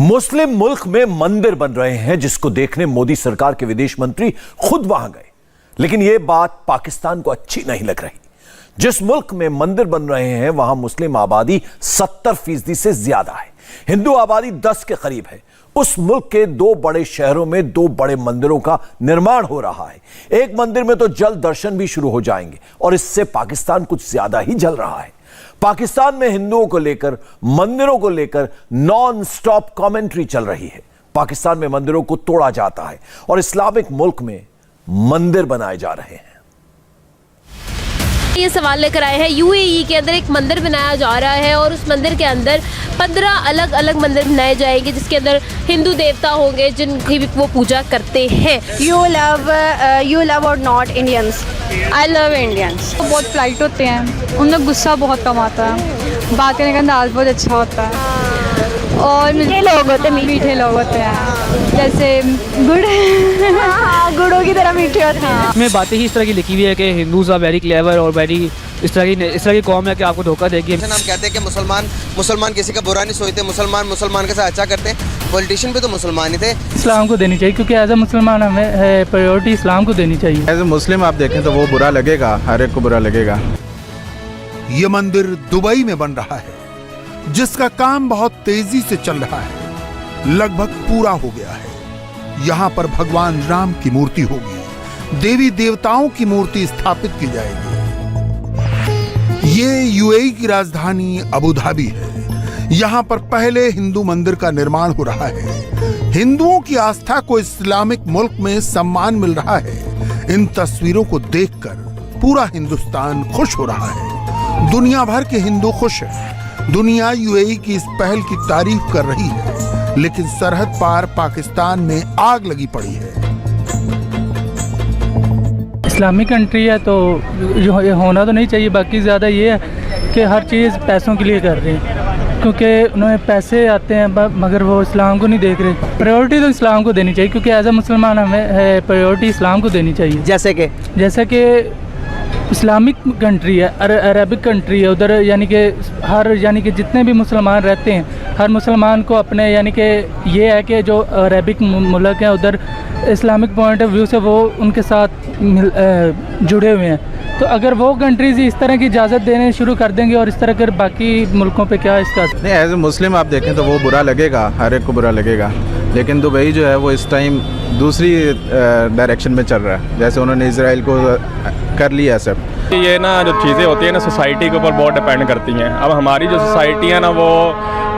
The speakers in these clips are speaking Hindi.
मुस्लिम मुल्क में मंदिर बन रहे हैं जिसको देखने मोदी सरकार के विदेश मंत्री खुद वहां गए, लेकिन यह बात पाकिस्तान को अच्छी नहीं लग रही। जिस मुल्क में मंदिर बन रहे हैं वहां मुस्लिम आबादी 70% से ज्यादा है, हिंदू आबादी 10 के करीब है। उस मुल्क के 2 बड़े शहरों में 2 बड़े मंदिरों का निर्माण हो रहा है। एक मंदिर में तो जल्द दर्शन भी शुरू हो जाएंगे और इससे पाकिस्तान कुछ ज्यादा ही जल रहा है। पाकिस्तान में हिंदुओं को लेकर, मंदिरों को लेकर नॉन स्टॉप कमेंट्री चल रही है। पाकिस्तान में मंदिरों को तोड़ा जाता है और इस्लामिक मुल्क में मंदिर बनाए जा रहे हैं। ये सवाल लेकर आए हैं, यूएई के अंदर एक मंदिर बनाया जा रहा है और उस मंदिर के अंदर 15 अलग अलग मंदिर बनाए जाएंगे जिसके अंदर हिंदू देवता होंगे जिनकी भी वो पूजा करते हैं। You love or not Indians? I love Indians. बहुत फ्लाइट होते हैं, उनका गुस्सा बहुत कम आता है, बात करने का अंदाज बहुत अच्छा होता है और मीठे लोग होते हैं जैसे गुड़ गुड़ों की तरह मीठे होते हैं। इसमें बातें ही इस तरह की लिखी हुई है कि हिंदूज आर वेरी क्लेवर और वेरी इस तरह की कौम है कि आपको धोखा देगी। हम कहते हैं कि मुसलमान किसी का बुरा नहीं सोचते, मुसलमान के साथ अच्छा करते हैं। पॉलिटिशियन भी तो मुसलमान ही थे। इस्लाम को देनी चाहिए क्योंकि एज ए मुसलमान हमें प्रायोरिटी इस्लाम को देनी चाहिए। एज ए मुस्लिम आप देखें तो वो बुरा लगेगा, हर एक को बुरा लगेगा। ये मंदिर दुबई में बन रहा है जिसका काम बहुत तेजी से चल रहा है, लगभग पूरा हो गया है। यहाँ पर भगवान राम की मूर्ति होगी, देवी देवताओं की मूर्ति स्थापित की जाएगी। ये यूएई की राजधानी अबू धाबी है। यहाँ पर पहले हिंदू मंदिर का निर्माण हो रहा है। हिंदुओं की आस्था को इस्लामिक मुल्क में सम्मान मिल रहा है। इन तस्वीरों को देखकर पूरा हिंदुस्तान खुश हो रहा है। दुनिया भर के हिंदू खुश हैं। दुनिया यूएई की इस पहल की तारीफ कर रही है, लेकिन सरहद पार पाकिस्तान में आग लगी पड़ी है। इस्लामिक कंट्री है तो ये होना तो नहीं चाहिए, बाकी ज़्यादा ये है कि हर चीज़ पैसों के लिए कर रहे हैं क्योंकि उन्हें पैसे आते हैं मगर वो इस्लाम को नहीं देख रहे। प्रायोरिटी तो इस्लाम को देनी चाहिए क्योंकि एज ए मुसलमान हमें प्रायोरिटी इस्लाम को देनी चाहिए। जैसे कि इस्लामिक कंट्री है, अरबिक कंट्री है, उधर यानी कि जितने भी मुसलमान रहते हैं हर मुसलमान को अपने यानी कि ये है कि जो अरबिक मुल्क हैं उधर इस्लामिक पॉइंट ऑफ व्यू से वो उनके साथ जुड़े हुए हैं। तो अगर वो कंट्रीज इस तरह की इजाज़त देने शुरू कर देंगे और इस तरह कर बाकी मुल्कों पे क्या इसका नहीं, एज ए मुस्लिम आप देखें तो वो बुरा लगेगा, हर एक को बुरा लगेगा। लेकिन दुबई जो है वो इस टाइम दूसरी डायरेक्शन में चल रहा है, जैसे उन्होंने इजराइल को कर लिया सब। ये ना जो चीज़ें होती हैं ना सोसाइटी के ऊपर बहुत डिपेंड करती हैं। अब हमारी जो सोसाइटी है ना वो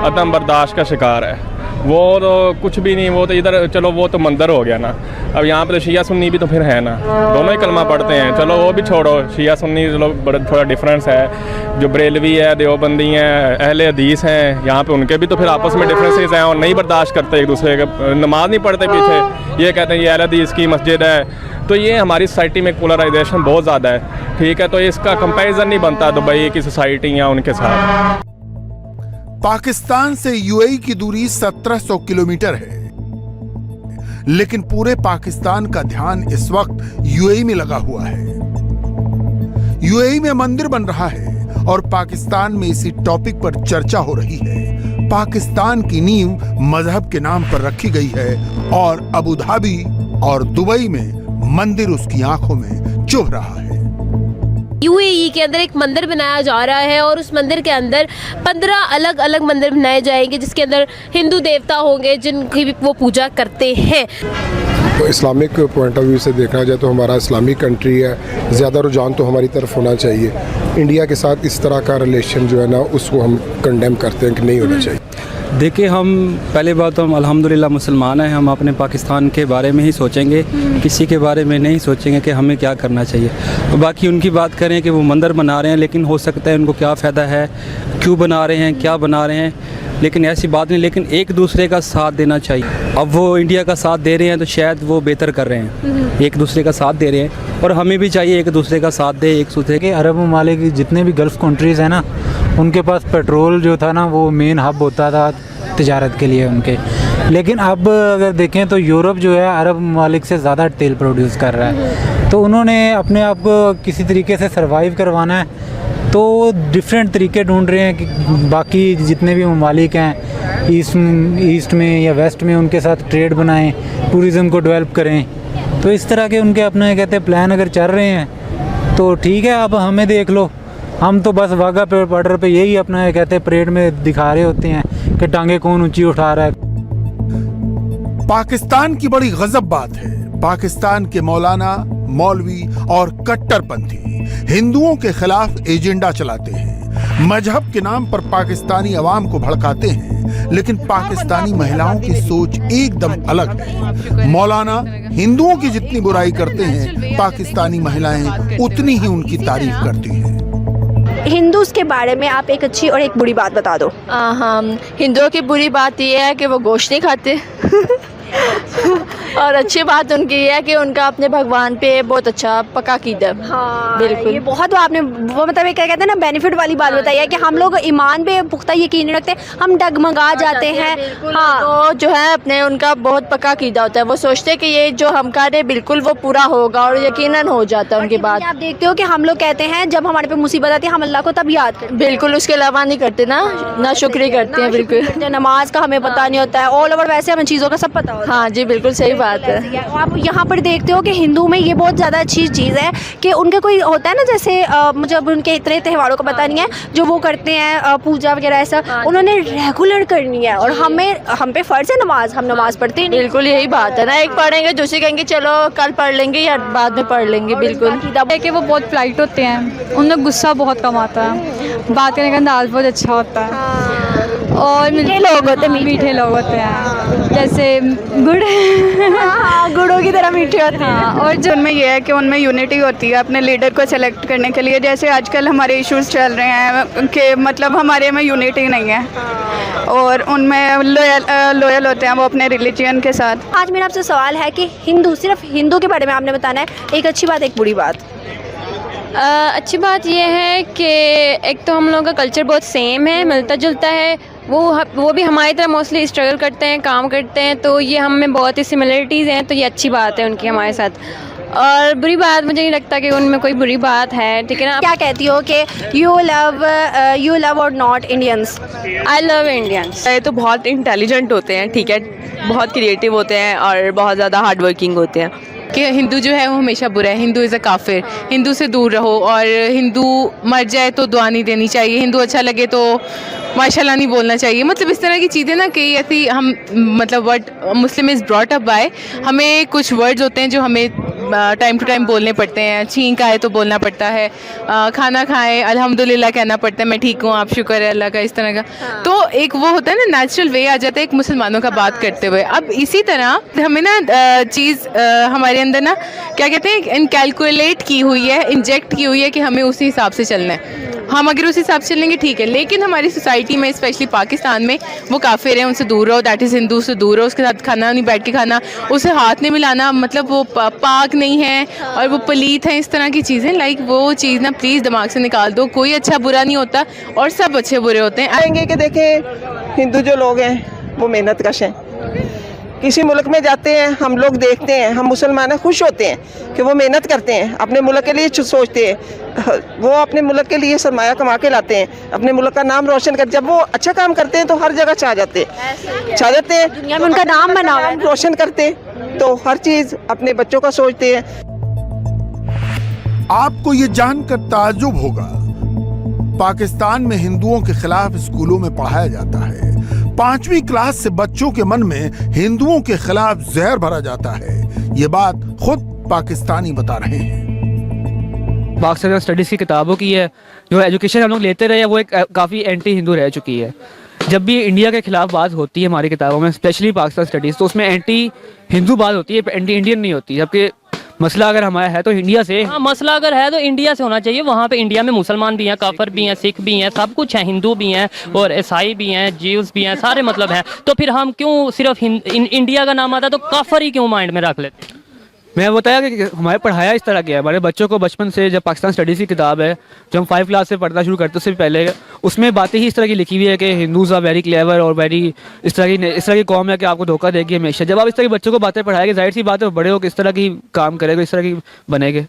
अदम बर्दाश्त का शिकार है। वो तो कुछ भी नहीं, वो तो इधर चलो वो तो मंदिर हो गया ना। अब यहाँ पे तो शिया सुन्नी भी तो फिर है ना, दोनों ही कलमा पढ़ते हैं। चलो वो भी छोड़ो, शिया सुन्नी चलो बड़ा थोड़ा डिफरेंस है। जो बरेलवी है, देवबंदी हैं, अहले हदीस हैं, यहाँ पे उनके भी तो फिर आपस में डिफरेंसेस हैं और नहीं बर्दाश्त करते एक दूसरे के, नमाज नहीं पढ़ते पीछे। ये कहते हैं ये अहले हदीस की मस्जिद है। तो ये हमारी सोसाइटी में पोलराइजेशन बहुत ज़्यादा है, ठीक है। तो इसका कंपैरिजन नहीं बनता दुबई की सोसाइटी या उनके साथ। पाकिस्तान से यूएई की दूरी 1700 किलोमीटर है, लेकिन पूरे पाकिस्तान का ध्यान इस वक्त यूएई में लगा हुआ है। यूएई में मंदिर बन रहा है और पाकिस्तान में इसी टॉपिक पर चर्चा हो रही है। पाकिस्तान की नींव मजहब के नाम पर रखी गई है और अबू धाबी और दुबई में मंदिर उसकी आंखों में चुभ रहा है। यूएई के अंदर एक मंदिर बनाया जा रहा है और उस मंदिर के अंदर 15 अलग अलग मंदिर बनाए जाएंगे जिसके अंदर हिंदू देवता होंगे जिनकी भी वो पूजा करते हैं। तो इस्लामिक पॉइंट ऑफ व्यू से देखा जाए तो हमारा इस्लामिक कंट्री है, ज़्यादा रुझान तो हमारी तरफ होना चाहिए। इंडिया के साथ इस तरह का रिलेशन जो है ना उसको हम कंडेम करते हैं कि नहीं होना चाहिए। देखिए, हम पहले बात तो हम अल्हम्दुलिल्लाह मुसलमान हैं, हम अपने पाकिस्तान के बारे में ही सोचेंगे, किसी के बारे में नहीं सोचेंगे कि हमें क्या करना चाहिए। बाकी उनकी बात करें कि वो मंदिर बना रहे हैं, लेकिन हो सकता है उनको क्या फ़ायदा है, क्यों बना रहे हैं, क्या बना रहे हैं, लेकिन ऐसी बात नहीं। लेकिन एक दूसरे का साथ देना चाहिए। अब वो इंडिया का साथ दे रहे हैं तो शायद वो बेहतर कर रहे हैं, एक दूसरे का साथ दे रहे हैं और हमें भी चाहिए एक दूसरे का साथ दे। एक दूसरे के अरब ममालिक जितने भी गल्फ़ कंट्रीज़ हैं ना उनके पास पेट्रोल जो था ना वो मेन हब होता था तिजारत के लिए उनके। लेकिन अब अगर देखें तो यूरोप जो है अरब ममालिक से ज़्यादा तेल प्रोड्यूस कर रहा है, तो उन्होंने अपने आप को किसी तरीके से सर्वाइव करवाना है तो डिफरेंट तरीके ढूंढ रहे हैं कि बाकी जितने भी ममालिक हैं ईस्ट में या वेस्ट में उनके साथ ट्रेड बनाएं, टूरिज़्म को डेवलप करें। तो इस तरह के उनके अपने कहते हैं प्लान अगर चल रहे हैं तो ठीक है। अब हमें देख लो, हम तो बस वाघा बॉर्डर पे यही अपना कहते हैं परेड में दिखा रहे होते हैं कि टांगे कौन ऊंची उठा रहा है। पाकिस्तान की बड़ी गजब बात है, पाकिस्तान के मौलाना, मौलवी और कट्टरपंथी हिंदुओं के खिलाफ एजेंडा चलाते हैं, मजहब के नाम पर पाकिस्तानी अवाम को भड़काते हैं, लेकिन पाकिस्तानी महिलाओं की सोच एकदम अलग है। मौलाना हिंदुओं की जितनी बुराई करते हैं, पाकिस्तानी महिलाएं उतनी ही उनकी तारीफ करती हैं। हिंदूज के बारे में आप एक अच्छी और एक बुरी बात बता दो। हाँ, हिंदुओं की बुरी बात यह है कि वो गोश्त नहीं खाते और अच्छी बात उनकी ये है कि उनका अपने भगवान पे बहुत अच्छा पक्का कीदा है। हाँ, बिल्कुल। ये बहुत आपने वो मतलब ये क्या कहते हैं ना बेनिफिट वाली बात बताई है कि हम लोग ईमान पे पुख्ता यकीन नहीं रखते, हम डगमगा जाते हैं। हाँ, तो जो है अपने उनका बहुत पक्का कीदा होता है, वो सोचते हैं कि ये जो हम कर रहे बिल्कुल वो पूरा होगा और यकीनन हो जाता है उनकी बात। आप देखते हो कि हम लोग कहते हैं जब हमारे पे मुसीबत आती है हम अल्लाह को तब याद करते हैं। बिल्कुल, उसके अलावा नहीं करते ना शुक्र करते हैं। बिल्कुल, नमाज का हमें पता नहीं होता है, ऑल ओवर वैसे हमें चीज़ों का सब पता होता है। हाँ जी, बिल्कुल सही बात है। आप यहाँ पर देखते हो कि हिंदू में ये बहुत ज़्यादा अच्छी चीज़ है कि उनके कोई होता है ना, जैसे मुझे अब उनके इतने त्योहारों का पता नहीं है जो वो करते हैं पूजा वगैरह ऐसा उन्होंने रेगुलर करनी है और हम पे फ़र्ज़ है नमाज, हम नमाज पढ़ते हैं। बिल्कुल यही बात है ना, एक पढ़ेंगे दूसरी कहेंगे चलो कल पढ़ लेंगे या बाद में पढ़ लेंगे। बिल्कुल कि वो बहुत पोलाइट होते हैं, उनमें गुस्सा बहुत कम आता है, बात करने का अंदाज बहुत अच्छा होता है और मीठे लोग होते हैं जैसे गुड़ गुड़ों की तरह मीठे होते हैं। और जो उनमें यह है कि उनमें यूनिटी होती है अपने लीडर को सेलेक्ट करने के लिए। जैसे आजकल हमारे इश्यूज चल रहे हैं कि मतलब हमारे में यूनिटी नहीं है और उनमें लॉयल होते हैं वो अपने रिलीजन के साथ। आज मेरा आपसे सवाल है कि सिर्फ हिंदू के बारे में आपने बताना है, एक अच्छी बात एक बुरी बात। अच्छी बात यह है कि एक तो हम लोगों का कल्चर बहुत सेम है, मिलता जुलता है, वो भी हमारी तरह मोस्टली स्ट्रगल करते हैं, काम करते हैं, तो ये हम में बहुत ही सिमिलरिटीज़ हैं, तो ये अच्छी बात है उनकी हमारे साथ। और बुरी बात मुझे नहीं लगता कि उनमें कोई बुरी बात है, ठीक है ना। क्या कहती हो कि यू लव और not Indians? I love Indians. ये तो बहुत इंटेलिजेंट होते हैं, ठीक है, बहुत क्रिएटिव होते हैं और बहुत ज़्यादा हार्ड वर्किंग होते हैं। कि हिंदू जो है वो हमेशा बुरा है, हिंदू इज़ अ काफिर, हिंदू से दूर रहो और हिंदू मर जाए तो दुआ नहीं देनी चाहिए, हिंदू अच्छा लगे तो माशाल्लाह नहीं बोलना चाहिए। मतलब इस तरह की चीज़ें ना कई ऐसी हम मतलब word Muslim is brought up by, हमें कुछ वर्ड्स होते हैं जो हमें टाइम टू टाइम बोलने पड़ते हैं। छींक आए तो बोलना पड़ता है, खाना खाएं अल्हम्दुलिल्लाह कहना पड़ता है, मैं ठीक हूँ आप शुक्र है अल्लाह का, इस तरह का। तो एक वो होता है ना नेचुरल वे आ जाता है एक मुसलमानों का बात करते हुए। अब इसी तरह हमें ना चीज़ हमारे अंदर ना क्या कहते हैं इनकैलकुलेट की हुई है, इंजेक्ट की हुई है कि हमें उसी हिसाब से चलना है। हम अगर उस हिसाब से चलेंगे ठीक है, लेकिन हमारी सोसाइटी में स्पेशली पाकिस्तान में वो काफिर हैं, उनसे दूर रहो, दैट इज़ हिंदू से दूर रहो, उसके साथ खाना नहीं बैठ के खाना, उसे हाथ नहीं मिलाना, मतलब वो पाक नहीं है और वो पलीत है, इस तरह की चीज़ें लाइक वो चीज़ ना प्लीज़ दिमाग से निकाल दो। कोई अच्छा बुरा नहीं होता और सब अच्छे बुरे होते हैं। आएंगे कि देखें हिंदू जो लोग हैं वो मेहनत कश हैं, किसी मुल्क में जाते हैं हम लोग देखते हैं, हम मुसलमान खुश होते हैं कि वो मेहनत करते हैं, अपने मुल्क के लिए सोचते हैं, वो अपने मुल्क के लिए सरमाया कमा के लाते हैं, अपने मुल्क का नाम रोशन कर। जब वो अच्छा काम करते हैं तो हर जगह छा जाते हैं, दुनिया में उनका नाम बना हुआ है, रोशन करते हैं, तो हर चीज़ अपने बच्चों का सोचते हैं। आपको ये जानकर ताज्जुब होगा, पाकिस्तान में हिंदुओं के खिलाफ स्कूलों में पढ़ाया जाता है। 5वीं क्लास से बच्चों के मन में हिंदुओं के खिलाफ जहर भरा जाता है। ये बात खुद पाकिस्तानी बता रहे हैं। पाकिस्तान स्टडीज़ की किताबों की है, जो एजुकेशन हम लोग लेते रहे वो एक काफ़ी एंटी हिंदू रह चुकी है। जब भी इंडिया के खिलाफ बात होती है हमारी किताबों में, स्पेशली पाकिस्तान स्टडीज़, तो उसमें एंटी हिंदू बात होती है, एंटी इंडियन नहीं होती। जबकि मसला अगर हमारा है तो इंडिया से, हाँ मसला अगर है तो इंडिया से होना चाहिए। वहाँ पे इंडिया में मुसलमान भी हैं, काफर भी हैं, सिख भी हैं, सब कुछ है, हिंदू भी हैं और ईसाई भी हैं, जीव्स भी हैं, सारे मतलब हैं। तो फिर हम क्यों सिर्फ इंडिया का नाम आता है तो काफर ही क्यों माइंड में रख लेते? मैं बताया कि हमारे पढ़ाया इस तरह किया है, हमारे बच्चों को बचपन से, जब पाकिस्तान स्टडीज़ की किताब है जो हम 5 क्लास से पढ़ना शुरू करते उससे पहले, उसमें बातें ही इस तरह की लिखी हुई है कि हिंदूज़ आर वेरी क्लेवर और वेरी इस तरह की कौम है कि आपको धोखा देगी हमेशा। जब आप इस तरह के बच्चों को बातें पढ़ाएंगे, जाहिर सी बात है बड़े हो किस तरह की काम करेगा, इस तरह की बनेंगे।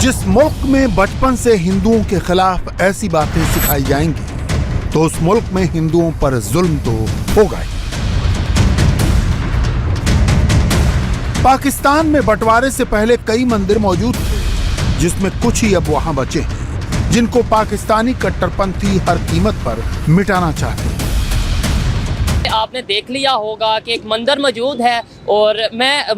जिस मुल्क में बचपन से हिंदुओं के खिलाफ ऐसी बातें सिखाई जाएंगी तो उस मुल्क में हिंदुओं पर जुल्म तो होगा ही। पाकिस्तान में बंटवारे से पहले कई मंदिर मौजूद थे, जिसमें कुछ ही अब वहां बचे हैं, जिनको पाकिस्तानी कट्टरपंथी हर कीमत पर मिटाना चाहते हैं। आपने देख लिया होगा कि एक मंदिर मौजूद है और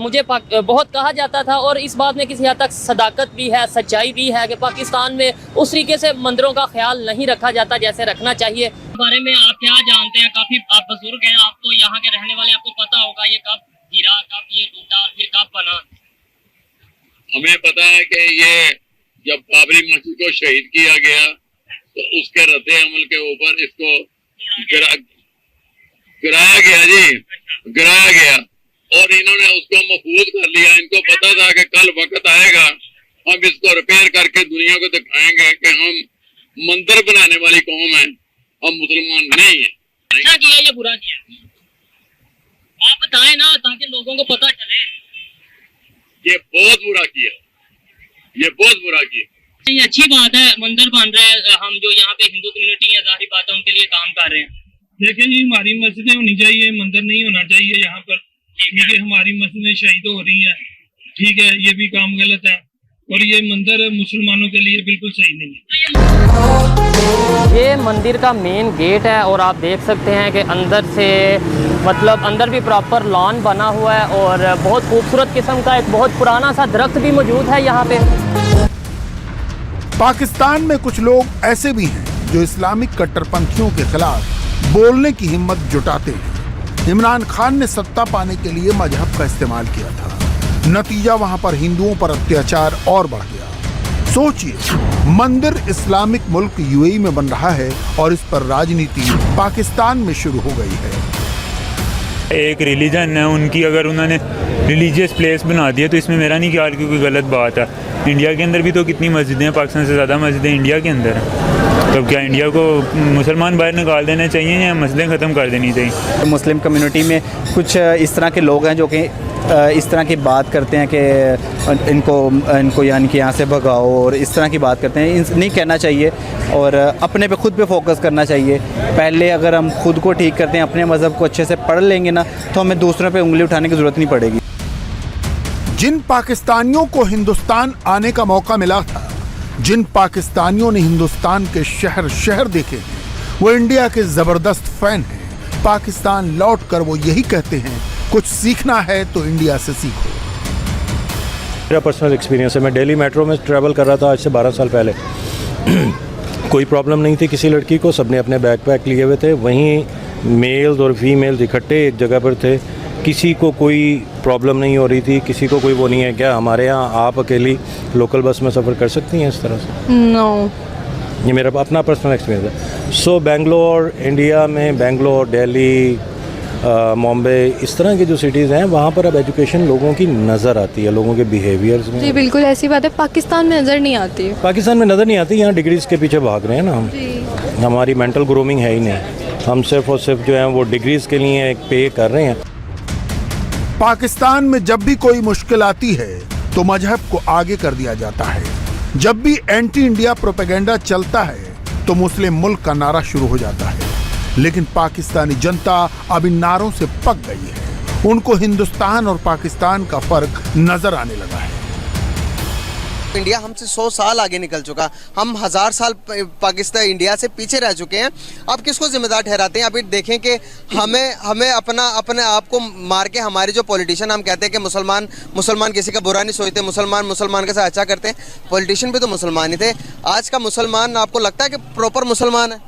मुझे बहुत कहा जाता था, और इस बात में किसी हद तक सदाकत भी है, सच्चाई भी है कि पाकिस्तान में उस तरीके से मंदिरों का ख्याल नहीं रखा जाता जैसे रखना चाहिए। बारे में आप क्या जानते हैं? काफ़ी आप बुजुर्ग हैं, आप तो यहाँ के रहने वाले, आपको पता होगा ये कब गिरा, कब ये टूटा और फिर कब बना। हमें पता है कि ये जब बाबरी मस्जिद को शहीद किया गया तो उसके रद्द अमल के ऊपर इसको गिराया गया जी, गिराया गया, और इन्होंने उसको महफूज कर लिया। इनको पता था कि कल वक्त आएगा हम इसको रिपेयर करके दुनिया को दिखाएंगे कि हम मंदिर बनाने वाली कौम है, हम मुसलमान नहीं है। अच्छा किया या बुरा किया आप बताएं ना, ताकि लोगों को पता चले। ये बहुत बुरा किया, ये बहुत बुरा किया। ये अच्छी बात है, मंदिर बन रहे हैं, हम जो यहाँ पे हिंदू कम्युनिटी है, जाहिर बात है उनके लिए काम कर रहे हैं। लेकिन ये हमारी मस्जिदें होनी चाहिए, मंदिर नहीं होना चाहिए यहाँ पर, क्योंकि हमारी मस्जिदें शहीद हो रही हैं। ठीक है, ये भी काम गलत है, और ये मंदिर मुसलमानों के लिए बिल्कुल सही नहीं है। ये मंदिर का मेन गेट है और आप देख सकते हैं कि अंदर से मतलब अंदर भी प्रॉपर लॉन बना हुआ है, और बहुत खूबसूरत किस्म का एक बहुत पुराना सा दरख्त भी मौजूद है यहाँ पे। पाकिस्तान में कुछ लोग ऐसे भी हैं जो इस्लामिक कट्टरपंथियों के खिलाफ बोलने की हिम्मत जुटाते हैं। इमरान खान ने सत्ता पाने के लिए मजहब का इस्तेमाल किया था, नतीजा वहां पर हिंदुओं पर अत्याचार और बढ़ गया। सोचिए, मंदिर इस्लामिक मुल्क यूएई में बन रहा है और इस पर राजनीति पाकिस्तान में शुरू हो गई है। एक रिलीजन है उनकी, अगर उन्होंने रिलीजियस प्लेस बना दिया तो इसमें मेरा नहीं ख्याल कि कोई गलत बात है। इंडिया के अंदर भी तो कितनी मस्जिदें हैं, पाकिस्तान से ज़्यादा मस्जिदें इंडिया के अंदर हैं। तो क्या इंडिया को मुसलमान बाहर निकाल देना चाहिए या मस्जिदें ख़त्म कर देनी चाहिए? मुस्लिम कम्युनिटी में कुछ इस तरह के लोग हैं जो कि इस तरह की बात करते हैं कि इनको यानी कि यहाँ से भगाओ, और इस तरह की बात करते हैं। नहीं कहना चाहिए और अपने पे खुद पे फोकस करना चाहिए। पहले अगर हम खुद को ठीक करते हैं, अपने मज़हब को अच्छे से पढ़ लेंगे ना, तो हमें दूसरों पे उंगली उठाने की ज़रूरत नहीं पड़ेगी। जिन पाकिस्तानियों को हिंदुस्तान आने का मौका मिला था, जिन पाकिस्तानियों ने हिंदुस्तान के शहर शहर देखे हैं, वो इंडिया के जबरदस्त फैन हैं। पाकिस्तान लौटकर वो यही कहते हैं, कुछ सीखना है तो इंडिया से सीखो। मेरा पर्सनल एक्सपीरियंस है, मैं दिल्ली मेट्रो में ट्रैवल कर रहा था आज से 12 साल पहले। कोई प्रॉब्लम नहीं थी किसी लड़की को, सबने अपने बैकपैक लिए हुए थे, वहीं मेल्स और फीमेल्स इकट्ठे एक जगह पर थे, किसी को कोई प्रॉब्लम नहीं हो रही थी, किसी को कोई वो नहीं है। क्या हमारे यहाँ आप अकेली लोकल बस में सफ़र कर सकती हैं इस तरह से? नो, ये मेरा अपना पर्सनल एक्सपीरियंस है। सो बेंगलोर, इंडिया में बेंगलोर, दिल्ली, मुंबई, इस तरह की जो सिटीज़ हैं वहाँ पर अब एजुकेशन लोगों की नज़र आती है, लोगों के बिहेवियर्स में। जी बिल्कुल ऐसी बात है, पाकिस्तान में नज़र नहीं आती। पाकिस्तान में नज़र नहीं आती, यहाँ डिग्रीज़ के पीछे भाग रहे हैं ना हम। हमारी मेंटल ग्रूमिंग है ही नहीं, हम सिर्फ और सिर्फ जो है वो डिग्रीज़ के लिए पे कर रहे हैं। पाकिस्तान में जब भी कोई मुश्किल आती है तो मजहब को आगे कर दिया जाता है। जब भी एंटी इंडिया प्रोपेगेंडा चलता है तो मुस्लिम मुल्क का नारा शुरू हो जाता है। लेकिन पाकिस्तानी जनता अब इन नारों से पक गई है। उनको हिंदुस्तान और पाकिस्तान का फर्क नजर आने लगा है। इंडिया हमसे 100 साल आगे निकल चुका, हम 1000 साल पाकिस्तान इंडिया से पीछे रह चुके हैं। अब किसको जिम्मेदार ठहराते हैं? अभी देखें कि हमें अपने आप को मार के हमारे जो पॉलिटिशियन, हम कहते हैं कि मुसलमान किसी का बुरा नहीं सोचते, मुसलमान के साथ अच्छा करते हैं। पॉलिटिशियन भी तो मुसलमान ही थे। आज का मुसलमान आपको लगता है कि प्रॉपर मुसलमान है?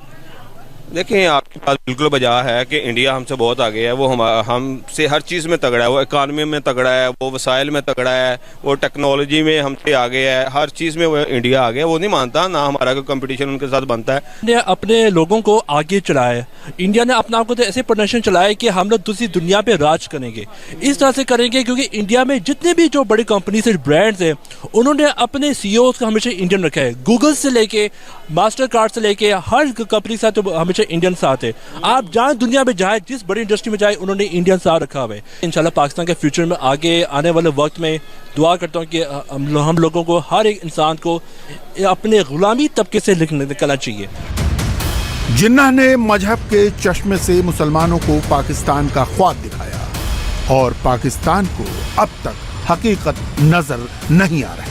देखिए, आपकी बात बिल्कुल बजा है कि इंडिया हमसे बहुत आगे है। वो हमसे हर चीज़ में तगड़ा है, वो इकानमी में तगड़ा है, वो वसाइल में तगड़ा है, वो टेक्नोलॉजी में हमसे आगे है, हर चीज़ में वो इंडिया आगे है। वो नहीं मानता, ना हमारा कोई कंपटीशन उनके साथ बनता है। इंडिया अपने लोगों को आगे चलाया, इंडिया ने अपना आपको तो ऐसे पोजीशन चलाया कि हम लोग दूसरी दुनिया पे राज करेंगे। इस तरह से करेंगे क्योंकि इंडिया में जितने भी जो बड़ी कंपनी से ब्रांड्स हैं, उन्होंने अपने CEOs को हमेशा इंडियन रखा है। गूगल से लेके मास्टर कार्ड से लेके हर कंपनी के साथ हमेशा इंडियन साथ बात है। आप जहाँ दुनिया में जाए, जिस बड़ी इंडस्ट्री में जाए, उन्होंने इंडियन साथ रखा हुआ है। इंशाल्लाह पाकिस्तान के फ्यूचर में आगे आने वाले वक्त में दुआ करता हूँ कि हम लोगों को, हर एक इंसान को अपने गुलामी तबके से निकलना चाहिए। जिन्ना ने मजहब के चश्मे से मुसलमानों को पाकिस्तान का ख्वाब दिखाया और पाकिस्तान को अब तक हकीकत नजर नहीं आ रही।